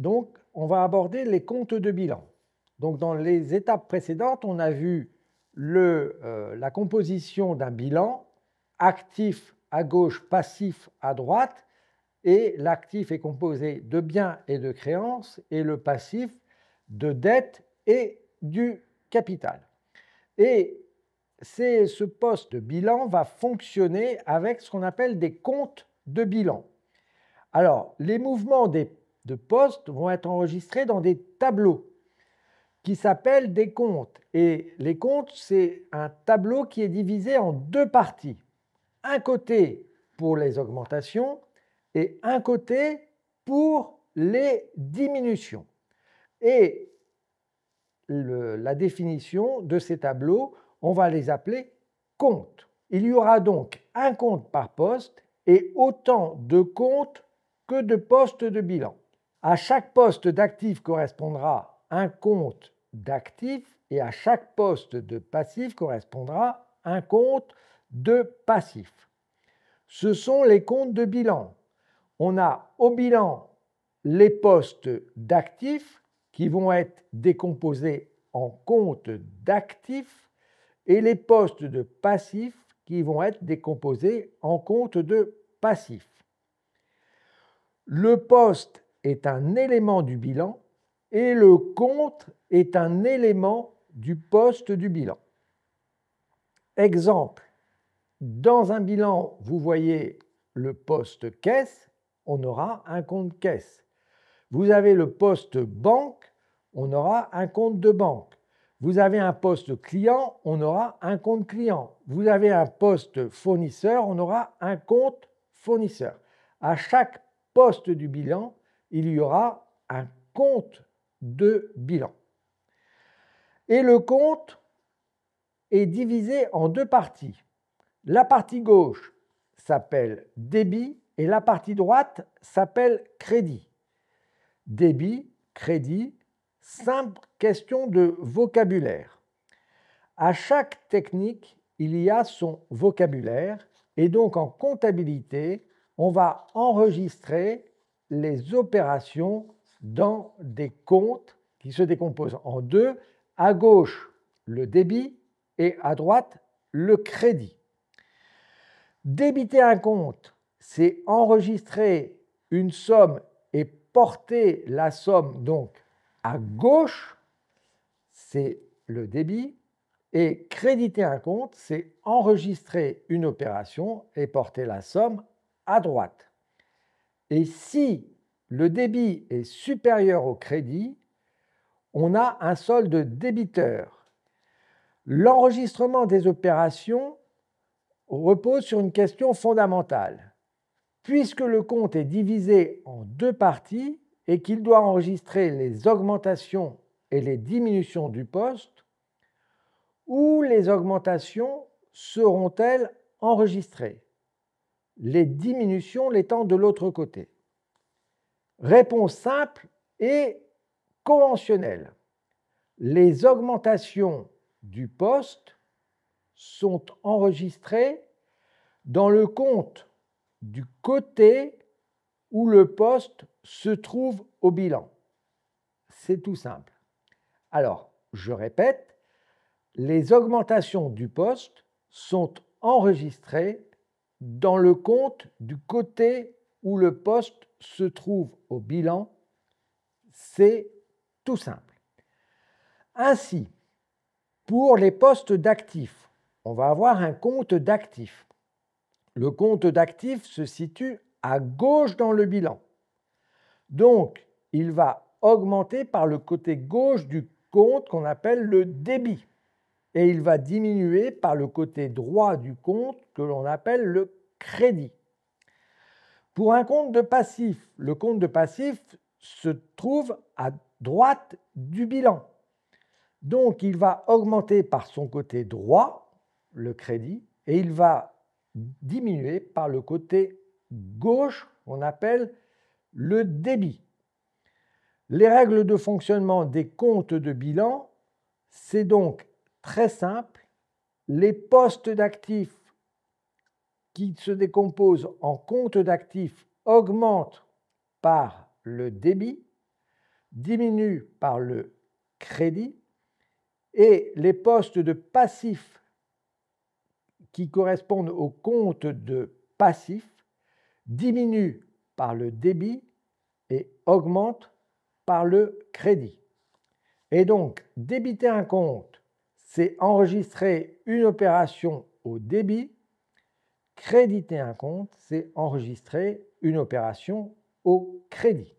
Donc, on va aborder les comptes de bilan. Donc, dans les étapes précédentes, on a vu la composition d'un bilan, actif à gauche, passif à droite, et l'actif est composé de biens et de créances, et le passif de dettes et du capital. Et ce poste de bilan va fonctionner avec ce qu'on appelle des comptes de bilan. Alors, les mouvements de poste vont être enregistrés dans des tableaux qui s'appellent des comptes. Et les comptes, c'est un tableau qui est divisé en deux parties. Un côté pour les augmentations et un côté pour les diminutions. Et la définition de ces tableaux, on va les appeler comptes. Il y aura donc un compte par poste et autant de comptes que de postes de bilan. À chaque poste d'actif correspondra un compte d'actif et à chaque poste de passif correspondra un compte de passif. Ce sont les comptes de bilan. On a au bilan les postes d'actifs qui vont être décomposés en comptes d'actifs et les postes de passifs qui vont être décomposés en comptes de passifs. Le poste est un élément du bilan et le compte est un élément du poste du bilan. Exemple, dans un bilan, vous voyez le poste caisse, on aura un compte caisse. Vous avez le poste banque, on aura un compte de banque. Vous avez un poste client, on aura un compte client. Vous avez un poste fournisseur, on aura un compte fournisseur. À chaque poste du bilan, il y aura un compte de bilan. Et le compte est divisé en deux parties. La partie gauche s'appelle débit et la partie droite s'appelle crédit. Débit, crédit, simple question de vocabulaire. À chaque technique, il y a son vocabulaire et donc en comptabilité, on va enregistrer les opérations dans des comptes qui se décomposent en deux. À gauche, le débit et à droite, le crédit. Débiter un compte, c'est enregistrer une somme et porter la somme donc à gauche, c'est le débit, et créditer un compte, c'est enregistrer une opération et porter la somme à droite. Et si le débit est supérieur au crédit, on a un solde débiteur. L'enregistrement des opérations repose sur une question fondamentale. Puisque le compte est divisé en deux parties et qu'il doit enregistrer les augmentations et les diminutions du poste, où les augmentations seront-elles enregistrées? Les diminutions l'étant de l'autre côté. Réponse simple et conventionnelle. Les augmentations du poste sont enregistrées dans le compte du côté où le poste se trouve au bilan. C'est tout simple. Alors, je répète, les augmentations du poste sont enregistrées dans le compte du côté où le poste se trouve au bilan. C'est tout simple. Ainsi, pour les postes d'actifs, on va avoir un compte d'actifs. Le compte d'actifs se situe à gauche dans le bilan. Donc, il va augmenter par le côté gauche du compte qu'on appelle le débit. Et il va diminuer par le côté droit du compte que l'on appelle le crédit. Pour un compte de passif, le compte de passif se trouve à droite du bilan. Donc, il va augmenter par son côté droit, le crédit, et il va diminuer par le côté gauche, qu'on appelle le débit. Les règles de fonctionnement des comptes de bilan, c'est donc très simple. Les postes d'actifs qui se décomposent en comptes d'actifs augmentent par le débit diminue par le crédit et les postes de passifs qui correspondent au compte de passifs diminuent par le débit et augmentent par le crédit. Et donc, débiter un compte, c'est enregistrer une opération au débit. Créditer un compte, c'est enregistrer une opération au crédit.